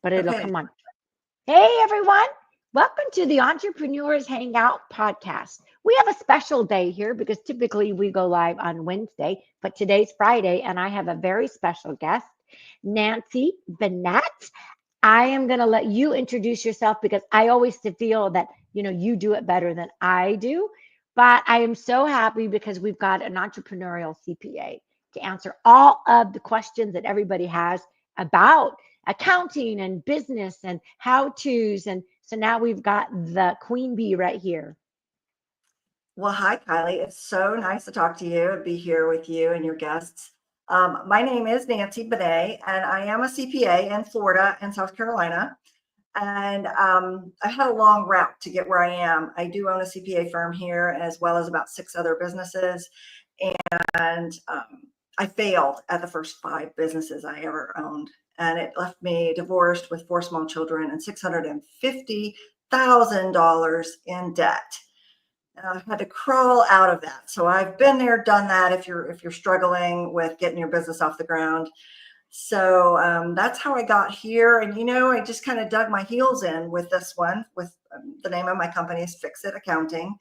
but it'll Okay. come on. Hey, everyone. Welcome to the Entrepreneurs Hangout podcast. We have a special day here because typically we go live on Wednesday, but today's Friday, and I have a very special guest, Nancy Benet. I am going to let you introduce yourself because I always feel that, you do it better than I do. But I am so happy because we've got an entrepreneurial CPA to answer all of the questions that everybody has about accounting and business and how to's. And so now we've got the queen bee right here. Well, hi, Kylie. It's so nice to talk to you and be here with you and your guests. My name is Nancy Benet, and I am a CPA in Florida and South Carolina. And I had a long route to get where I am. I do own a CPA firm here, as well as about six other businesses. And I failed at the first five businesses I ever owned. And it left me divorced with four small children and $650,000 in debt. I had to crawl out of that. So I've been there, done that. If you're struggling with getting your business off the ground, so that's how I got here. And I just kind of dug my heels in with this one. With the name of my company is Fix It Accounting,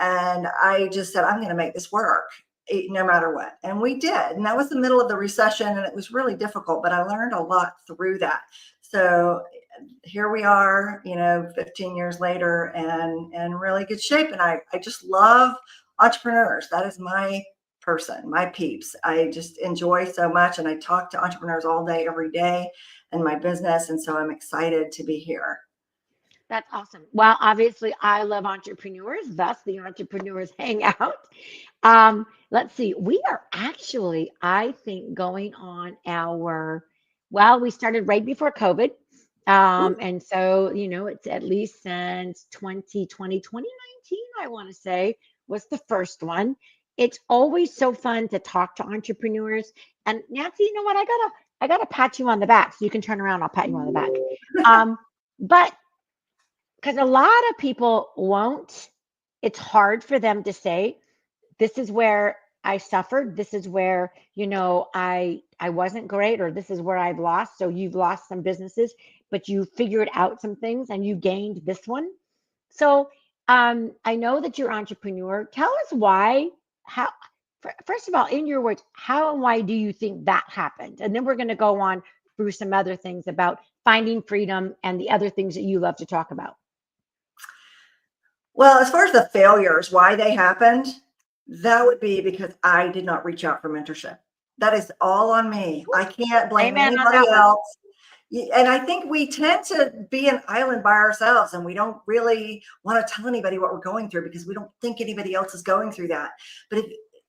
and I just said I'm going to make this work no matter what. And we did. And that was the middle of the recession, and it was really difficult. But I learned a lot through that. So here we are, 15 years later, and in really good shape. And I just love entrepreneurs. That is my person, my peeps. I just enjoy so much, and I talk to entrepreneurs all day, every day in my business. And so I'm excited to be here. That's awesome. Well, obviously, I love entrepreneurs, thus the entrepreneurs hang out. Let's see, we are actually, I think, going on well, we started right before COVID. Ooh, And so, it's at least since 2020, 2019, I want to say, was the first one. It's always so fun to talk to entrepreneurs. And Nancy, you know what? I gotta pat you on the back. So you can turn around, I'll pat you on the back. But because a lot of people won't, it's hard for them to say, this is where I suffered, this is where, I wasn't great, or this is where I've lost. So you've lost some businesses, but you figured out some things and you gained this one. So I know that you're an entrepreneur. Tell us why, how, first of all, in your words, how and why do you think that happened? And then we're going to go on through some other things about finding freedom and the other things that you love to talk about. well, as far as the failures, why they happened, that would be because I did not reach out for mentorship. That is all on me. I can't blame Amen on anybody that one. else. And I think we tend to be an island by ourselves, and we don't really want to tell anybody what we're going through because we don't think anybody else is going through that. But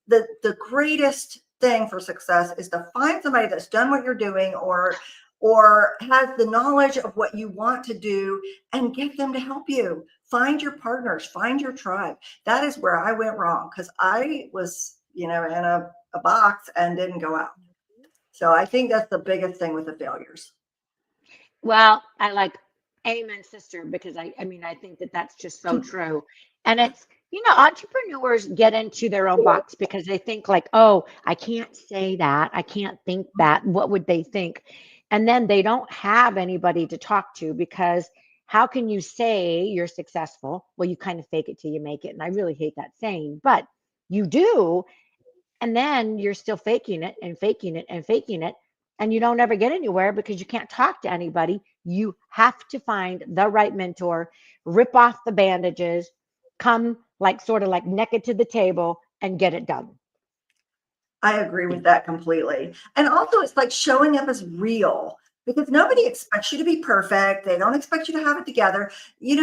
the greatest thing for success is to find somebody that's done what you're doing, or has the knowledge of what you want to do, and get them to help you. Find your partners, find your tribe. That is where I went wrong, because I was, in a box and didn't go out. So I think that's the biggest thing with the failures. Well, I like amen, sister, because I mean, I think that that's just so true. And it's, entrepreneurs get into their own box because they think like, oh, I can't say that. I can't think that. What would they think? And then they don't have anybody to talk to because how can you say you're successful? Well, you kind of fake it till you make it. And I really hate that saying, but you do. And then you're still faking it and faking it and faking it. And you don't ever get anywhere because you can't talk to anybody. You have to find the right mentor, rip off the bandages, come like sort of like naked to the table and get it done. I agree with that completely. And also, it's like showing up as real, because nobody expects you to be perfect. They don't expect you to have it together.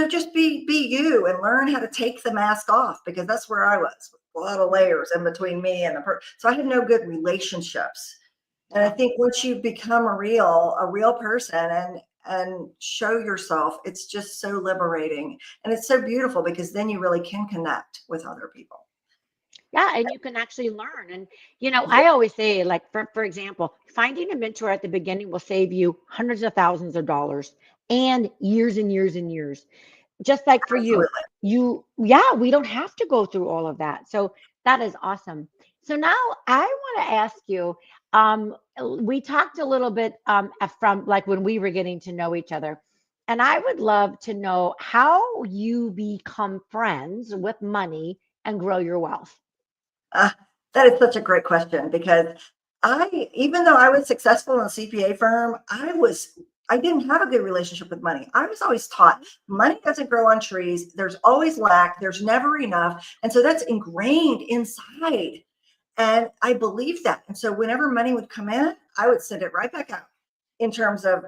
Just be you and learn how to take the mask off, because that's where I was, a lot of layers in between me and so I had no good relationships. And I Yeah. think once you become a real person, and show yourself, it's just so liberating, and it's so beautiful, because then you really can connect with other people. Yeah, and you can actually learn. And Yeah, I always say, like for example, finding a mentor at the beginning will save you hundreds of thousands of dollars and years and years and years. Just like for you, absolutely. yeah, we don't have to go through all of that. So that is awesome. So now I want to ask you. we talked a little bit from like when we were getting to know each other. And I would love to know how you become friends with money and grow your wealth. Uh, that is such a great question because even though I was successful in a CPA firm, I didn't have a good relationship with money. I was always taught money doesn't grow on trees. There's always lack. There's never enough. And so that's ingrained inside. And I believed that. And so whenever money would come in, I would send it right back out in terms of,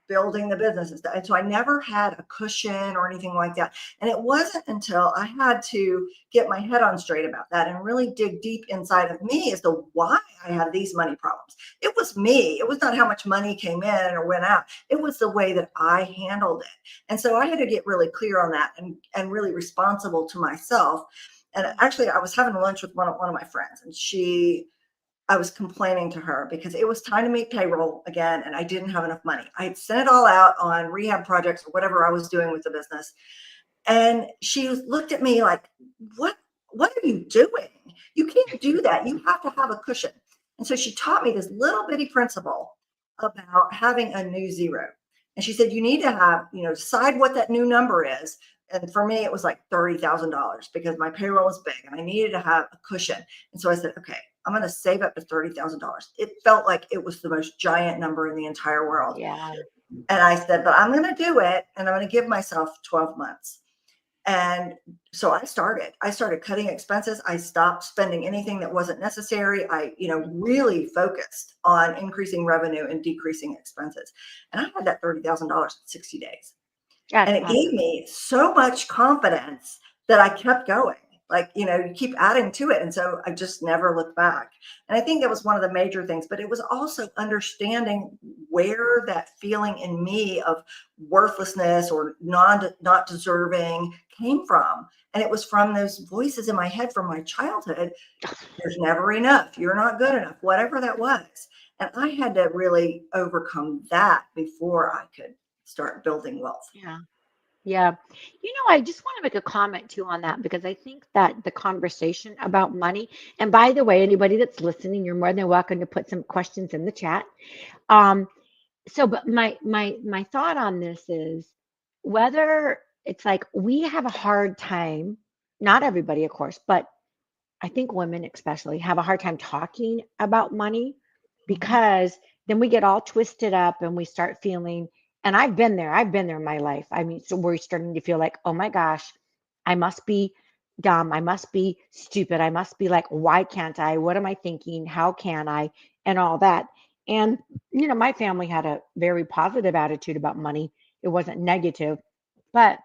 building the business and stuff. And so I never had a cushion or anything like that. And it wasn't until I had to get my head on straight about that and really dig deep inside of me as to why I had these money problems. It was me. It was not how much money came in or went out. It was the way that I handled it. And so I had to get really clear on that and really responsible to myself. And actually, I was having lunch with one of my friends, and I was complaining to her because it was time to make payroll again, and I didn't have enough money. I had sent it all out on rehab projects or whatever I was doing with the business, and she looked at me like, "What? What are you doing? You can't do that. You have to have a cushion." And so she taught me this little bitty principle about having a new zero. And she said, "You need to have, decide what that new number is." And for me, it was like $30,000 because my payroll was big and I needed to have a cushion. And so I said, "Okay, I'm going to save up to $30,000." It felt like it was the most giant number in the entire world. Yeah. And I said, "But I'm going to do it, and I'm going to give myself 12 months." And so I started cutting expenses. I stopped spending anything that wasn't necessary. I, really focused on increasing revenue and decreasing expenses. And I had that $30,000 in 60 days. That's And it gave awesome. me so much confidence that I kept going. Like, you keep adding to it. And so I just never looked back. And I think that was one of the major things, but it was also understanding where that feeling in me of worthlessness or not deserving came from. And it was from those voices in my head from my childhood. There's never enough. You're not good enough, whatever that was. And I had to really overcome that before I could start building wealth. Yeah. Yeah. I just want to make a comment too on that because I think that the conversation about money, and by the way, anybody that's listening, you're more than welcome to put some questions in the chat. Um, but my thought on this is whether it's like we have a hard time, not everybody, of course, but I think women especially have a hard time talking about money Mhm. because then we get all twisted up and we start feeling, and I've been there in my life. I mean, so we're starting to feel like, oh my gosh, I must be dumb. I must be stupid. I must be like, why can't I? What am I thinking? How can I? And all that. And, my family had a very positive attitude about money. It wasn't negative, but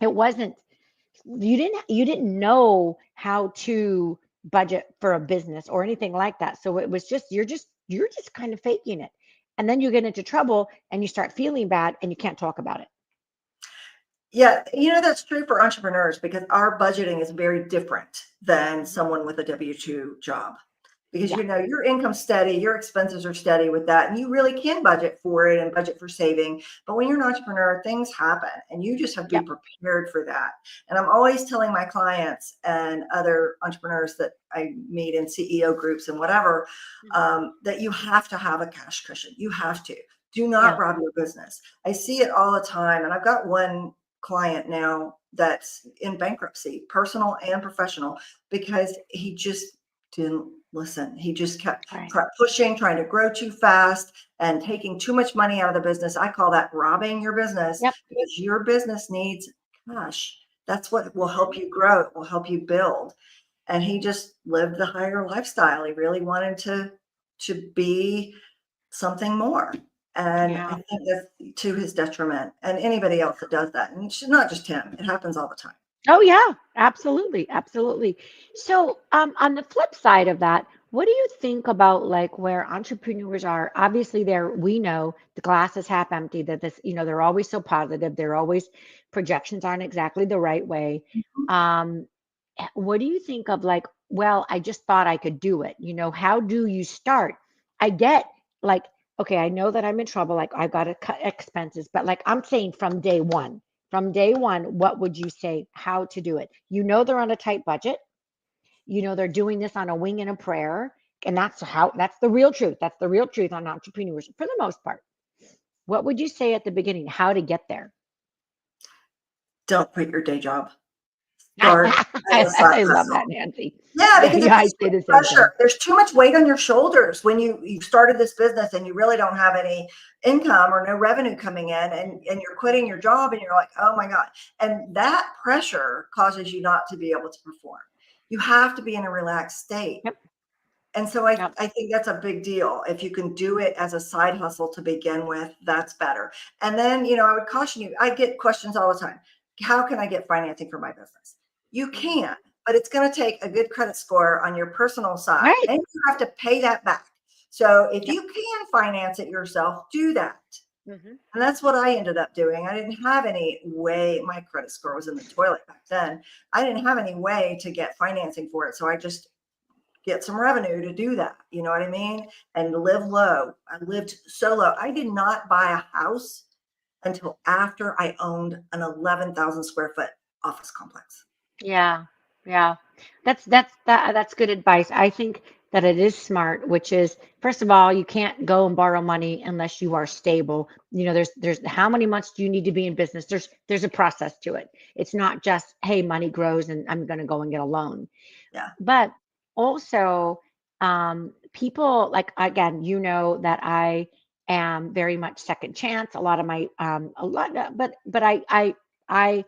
it wasn't you didn't know how to budget for a business or anything like that. So it was just you're just kind of faking it. And then you get into trouble and you start feeling bad and you can't talk about it. Yeah, that's true for entrepreneurs because our budgeting is very different than Mhm. someone with a W-2 job. Because Yeah. your income's steady, your expenses are steady with that, and you really can budget for it and budget for saving. But when you're an entrepreneur, things happen, and you just have to be Yep. prepared for that. And I'm always telling my clients and other entrepreneurs that I meet in CEO groups and whatever, Mhm. that you have to have a cash cushion. You have to. Do Yeah. not rob your business. I see it all the time, and I've got one client now that's in bankruptcy, personal and professional, because he just didn't listen. He just kept Right. pushing, trying to grow too fast and taking too much money out of the business. I call that robbing your business Yep. because your business needs cash. That's what will help Mhm. you grow. It will help you build. And he just lived the higher lifestyle. He really wanted to be something more. And I Yeah. think that's to his detriment. And anybody else that does that, and it's not just him. It happens all the time. Oh yeah, absolutely, absolutely. So, on the flip side of that, what do you think about like where entrepreneurs are? Obviously, we know the glass is half empty, that they're always so positive. They're always projections aren't exactly the right way. Um, what do you think of like, well, I just thought I could do it. How do you start? I get like, okay, I know that I'm in trouble, like I've got to cut expenses, but like I'm saying from day one, what would you say how to do it? They're on a tight budget. They're doing this on a wing and a prayer. And that's the real truth. That's the real truth on entrepreneurs for the most part. What would you say at the beginning, how to get there? Don't quit your day job. Start as a side I love that, hustle. Nancy. Yeah, Yeah, because it yeah, I puts too say the much same thing. pressure. There's too much weight on your shoulders when you started this business and you really don't have any income or no revenue coming in, and you're quitting your job and you're like, oh my God. And that pressure causes you not to be able to perform. You have to be in a relaxed state. Yep, And so I, yep. I think that's a big deal. If you can do it as a side hustle to begin with, that's better. And then, I would caution you, I get questions all the time. How can I get financing for my business? You Mhm. can, but it's going to take a good credit score on your personal side Right. and you have to pay that back. So if Yep. you can finance it yourself, do that. Hmm. And that's what I ended up doing. I didn't have any way, my credit score was in the toilet back then. I didn't have any way to get financing for it. So I just get some revenue to do that. You know what I mean? And live low. I lived so low. I did not buy a house until after I owned an 11,000 square foot office complex. Yeah, yeah. That's good advice. I think that it is smart, which is first of all, you can't go and borrow money unless you are stable. There's how many months do you need to be in business? There's a process to it. It's not just, hey, money grows and I'm gonna go and get a loan. Yeah. But also, people like again, that I am very much second chance. A lot of my a lot, but I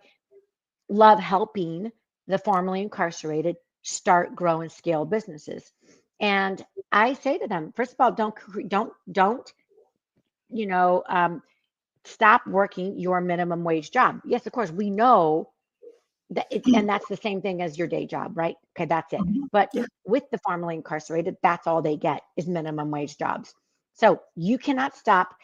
love helping the formerly incarcerated start, grow, and scale businesses. And I say to them, first of all, don't you know um, stop working your minimum wage job. Yes, of course, we know and that's the same thing as your day job, right? Okay, that's it. Mhm. But Yeah. with the formerly incarcerated, that's all they get is minimum wage jobs. So you cannot stop.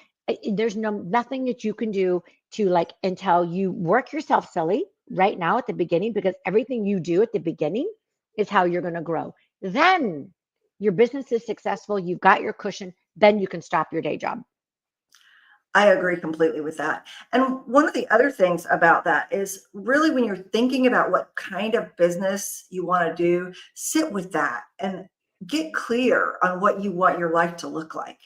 There's nothing that you can do to like until you work yourself silly right now at the beginning, because everything you do at the beginning is how you're going to grow. Then your business is successful, you've got your cushion, then you can stop your day job. I agree completely with that. And one of the other things about that is really when you're thinking about what kind of business you want to do, sit with that and get clear on what you want your life to look like.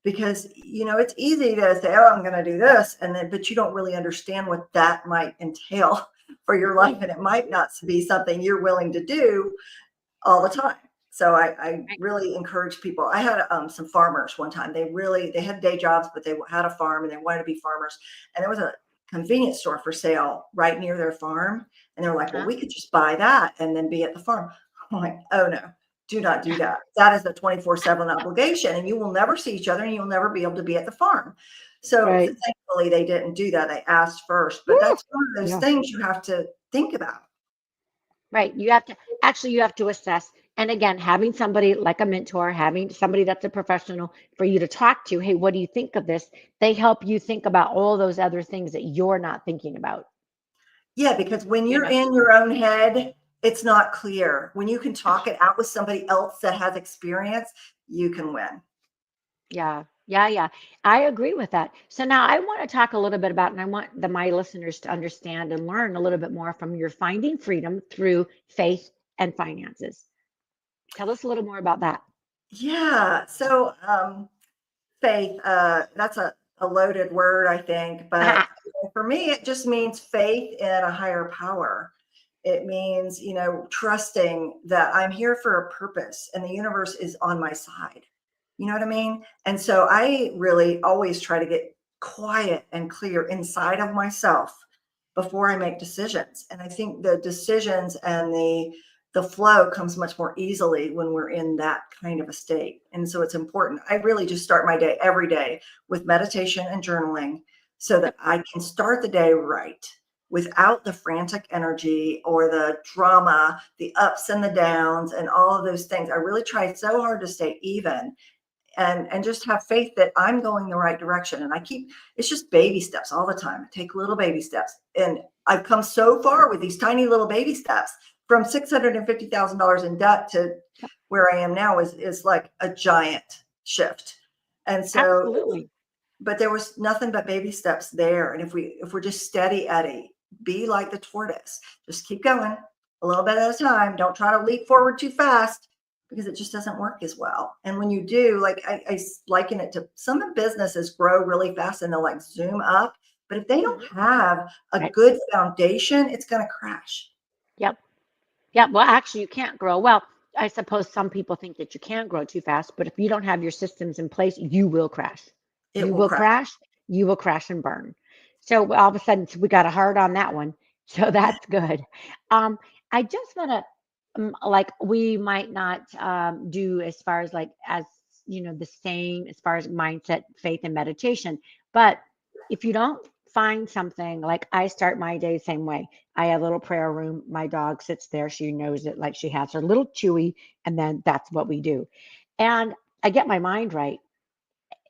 Because, it's easy to say, oh, I'm going to do this. And then, but you don't really understand what that might entail for your life. Mhm. And it might not be something you're willing to do all the time. So I Right. really encourage people. I had some farmers one time. They had day jobs, but they had a farm and they wanted to be farmers. And there was a convenience store for sale right near their farm. And they're like, well, Huh? we could just buy that and then be at the farm. I'm like, oh no, do not do that. That is a 24/7 obligation and you will never see each other and you'll never be able to be at the farm. So Right. thankfully they didn't do that. They asked first, but Woo! that's one of those Yeah. things you have to think about. Right. You have to assess. And again, having somebody like a mentor, having somebody that's a professional for you to talk to, hey, what do you think of this? They help you think about all those other things that you're not thinking about. Yeah, because when You you're know, in your own head, it's not clear. When you can talk it out with somebody else that has experience, you can win. yeah, yeah, yeah. I agree with that. So now I want to talk a little bit about, and I want my listeners to understand and learn a little bit more from your finding freedom through faith and finances. Tell us a little more about that. Yeah. So faith, that's a loaded word, I think. But for me, it just means faith in a higher power. It means, trusting that I'm here for a purpose and the universe is on my side. You know what I mean? And so I really always try to get quiet and clear inside of myself before I make decisions. And I think the decisions and the flow comes much more easily when we're in that kind of a state. And so it's important. I really just start my day every day with meditation and journaling so that Yep, I can start the day right without the frantic energy or the drama, the ups and the downs, and all of those things. I really try so hard to stay even and just have faith that I'm going the right direction. And it's just baby steps all the time. I take little baby steps. And I've come so far with these tiny little baby steps from $650,000 in debt to yep, where I am now is like a giant shift. And so, absolutely. but there was nothing but baby steps there. And if we're just steady Eddie, be like the tortoise, just keep going a little bit at a time. Don't try to leap forward too fast. because it just doesn't work as well. And when you do, like liken it to some businesses grow really fast and they'll like zoom up, but if they don't Mhm. have a Right. good foundation, it's going to crash. Yep. Yeah, well, actually, you can't grow. Well, I suppose some people think that you can grow too fast, but if you don't have your systems in place, you will crash. It You will will crash. crash. You will crash and burn. So all of a sudden, we got a hard on that one. So that's good. Um, I just want to, like, we might not do as far as like as the same as far as mindset, faith, and meditation. But if you don't find something, like I start my day the same way. I have a little prayer room. My dog sits there. She knows it, like she has her little chewy, and then that's what we do. And I get my mind right.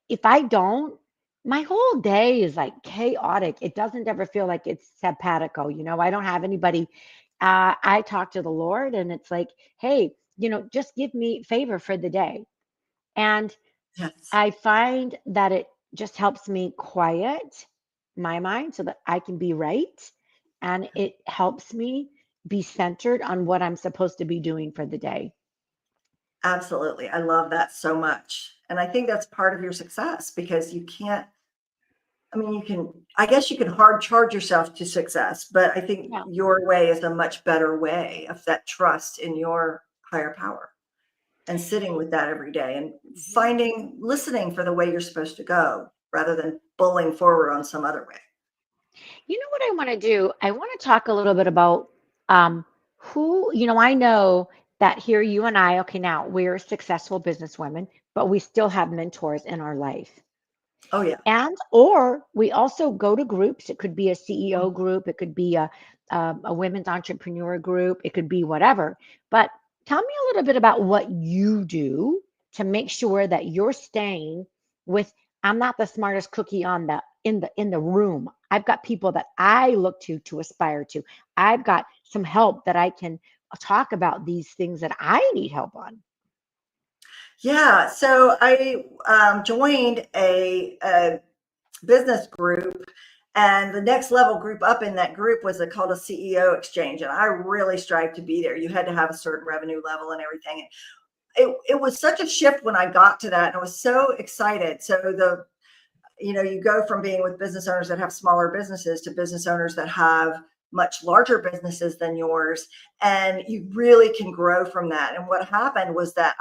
If I don't, my whole day is like chaotic. It doesn't ever feel like it's sabbatical. I don't have anybody. I talk to the Lord, and it's like, hey, just give me favor for the day. And Yes. I find that it just helps me quiet my mind so that I can be right. And it helps me be centered on what I'm supposed to be doing for the day. Absolutely. I love that so much. And I think that's part of your success because you can't, I mean, I guess you can hard charge yourself to success, but I think Yeah. your way is a much better way of that trust in your higher power and sitting with that every day and Mhm. listening for the way you're supposed to go rather than bulling forward on some other way. You know what I want to do? I want to talk a little bit about um, I know that here you and I, okay, now we're successful businesswomen, but we still have mentors in our life. Oh, yeah. And or we also go to groups. It could be a CEO group, it could be a women's entrepreneur group, it could be whatever. But tell me a little bit about what you do to make sure that you're staying with. I'm not the smartest cookie on the in the room. I've got people that I look to aspire to. I've got some help that I can talk about these things that I need help on. Yeah. So I joined a business group, and the next level group up in that group was called a CEO exchange. And I really strived to be there. You had to have a certain revenue level and everything. It was such a shift when I got to that. And I was so excited. So you go from being with business owners that have smaller businesses to business owners that have much larger businesses than yours. And you really can grow from that. And what happened was that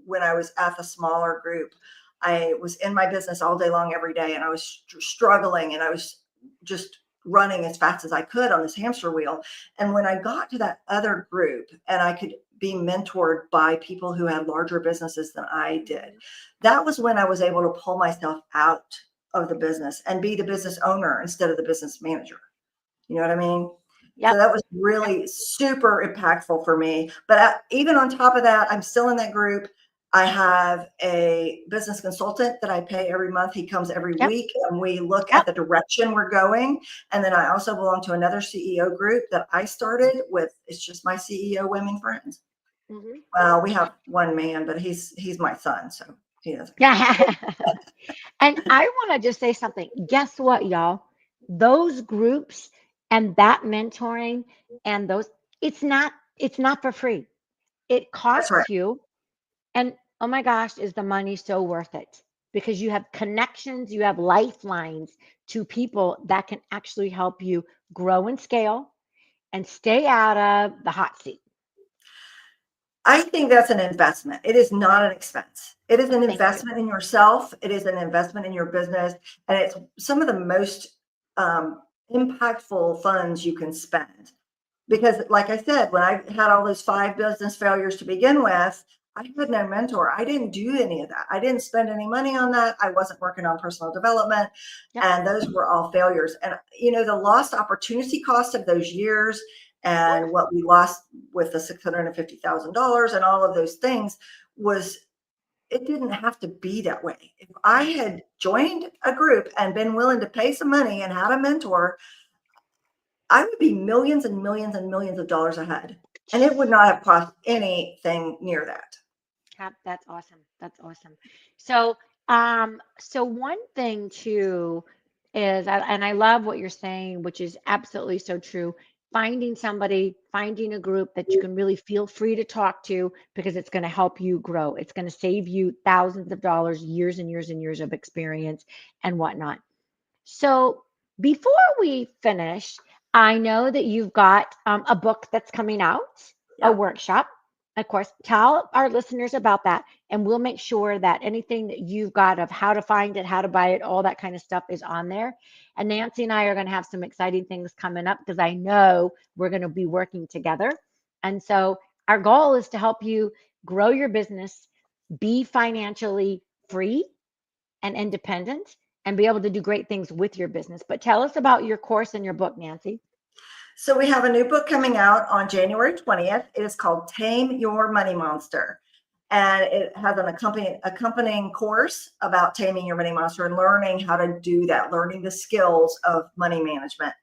when I was at the smaller group, I was in my business all day long, every day, and I was struggling and I was just running as fast as I could on this hamster wheel. And when I got to that other group and I could be mentored by people who had larger businesses than I did, Mhm. that was when I was able to pull myself out of the business and be the business owner instead of the business manager. You know what I mean? So Yep. that was Yep. really super impactful for me. But even on top of that, I'm still in that group. I have a business consultant that I pay every month. He comes every Yep. week and we look at Yep. the direction we're going. And then I also belong to another CEO group that I started with. It's just my CEO women friends. Mhm. Well, we have one man, but he's my son, so he doesn't count. Yeah. And I want to just say something. Guess what, y'all? Those groups and that mentoring and those, it's not for free. It That's right. costs you. And oh my gosh, is the money so worth it? Because you have connections, you have lifelines to people that can actually help you grow and scale and stay out of the hot seat. I think that's an investment. It is not an expense. It is an Thank you. investment in yourself. It is an investment in your business. And it's some of the most impactful funds you can spend. Because, like I said, when I had all those 5 business failures to begin with, I had no mentor. I didn't do any of that. I didn't spend any money on that. I wasn't working on personal development. Yep. And those were all failures. And, the lost opportunity cost of those years and what we lost with the $650,000 and all of those things was, it didn't have to be that way. If I had joined a group and been willing to pay some money and had a mentor, I would be millions and millions and millions of dollars ahead. And it would not have cost anything near that. Yep, that's awesome. That's awesome. So, so one thing too is, and I love what you're saying, which is absolutely so true. finding somebody, finding a group that you can really feel free to talk to because it's going to help you grow. It's going to save you thousands of dollars, years and years and years of experience and whatnot. So before we finish, I know that you've got a book that's coming out, a Yep. workshop. Of course, tell our listeners about that, and we'll make sure that anything that you've got of how to find it, how to buy it, all that kind of stuff is on there. And Nancy and I are going to have some exciting things coming up because I know we're going to be working together. And so our goal is to help you grow your business, be financially free and independent and be able to do great things with your business. But tell us about your course and your book, Nancy. So we have a new book coming out on January 20th. It is called Tame Your Money Monster. And it has an accompanying course about taming your money monster and learning how to do that, learning the skills of money management.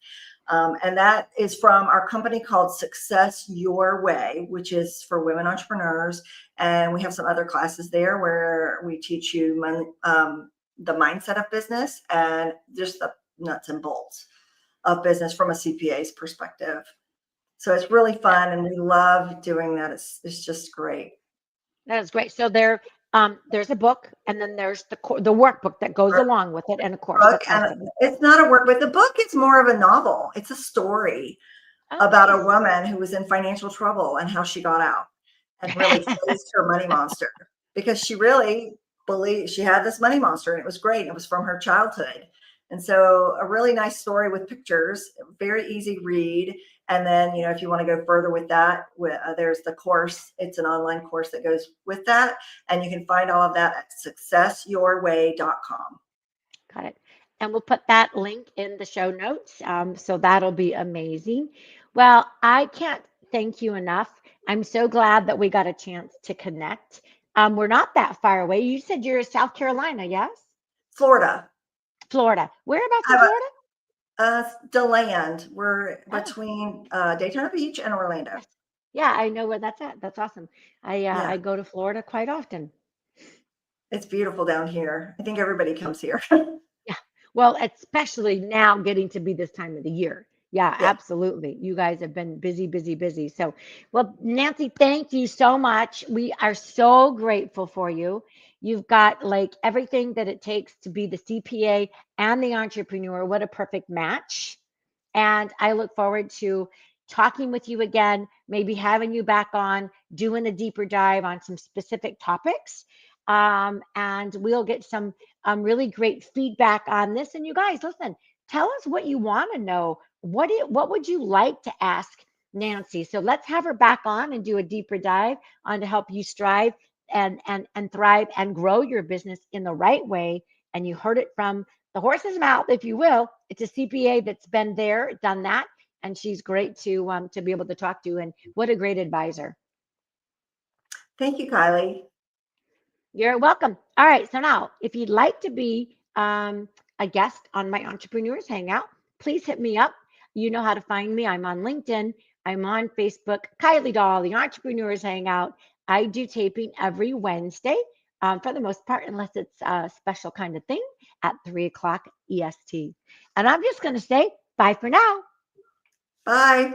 And that is from our company called Success Your Way, which is for women entrepreneurs. And we have some other classes there where we teach you the mindset of business and just the nuts and bolts of business from a CPA's perspective. So it's really fun and we love doing that. It's just great. That is great. So there's a book, and then there's the workbook that goes along with it, and of course, Book, that's and awesome. it's not a work, but the book is more of a novel. It's a story Oh, about a nice. woman who was in financial trouble and how she got out and really faced her money monster because she really believed she had this money monster and it was great. It was from her childhood. And so a really nice story with pictures, very easy read. And then, if you want to go further with that, there's the course. It's an online course that goes with that. And you can find all of that at successyourway.com. Got it. And we'll put that link in the show notes. So that'll be amazing. Well, I can't thank you enough. I'm so glad that we got a chance to connect. We're not that far away. You said you're in South Carolina, yes? Florida. Florida. Whereabouts I in have Florida? DeLand. We're Oh, between Daytona Beach and Orlando. yes. Yeah, I know where that's at. That's awesome. I Yeah, go to Florida quite often. it's beautiful down here. I think everybody comes here. Yeah. Well, especially now getting to be this time of the year. Yeah, Yeah. absolutely. You guys have been busy, busy, busy. So, well, Nancy, thank you so much. We are so grateful for you. You've got like everything that it takes to be the CPA and the entrepreneur. What a perfect match. And I look forward to talking with you again, maybe having you back on, doing a deeper dive on some specific topics. And we'll get some really great feedback on this. And you guys, listen, tell us what you want to know. What would you like to ask Nancy? So let's have her back on and do a deeper dive on to help you strive and thrive and grow your business in the right way. And you heard it from the horse's mouth, if you will. It's a CPA that's been there, done that, and she's great to be able to talk to. And what a great advisor. Thank you, Kylie. You're welcome. All right. So now, if you'd like to be a guest on my Entrepreneurs Hangout, please hit me up. You know how to find me. I'm on LinkedIn. I'm on Facebook. Kylie Doll, the Entrepreneurs Hangout. I do taping every Wednesday for the most part, unless it's a special kind of thing at 3 o'clock EST. And I'm just going to say bye for now. Bye.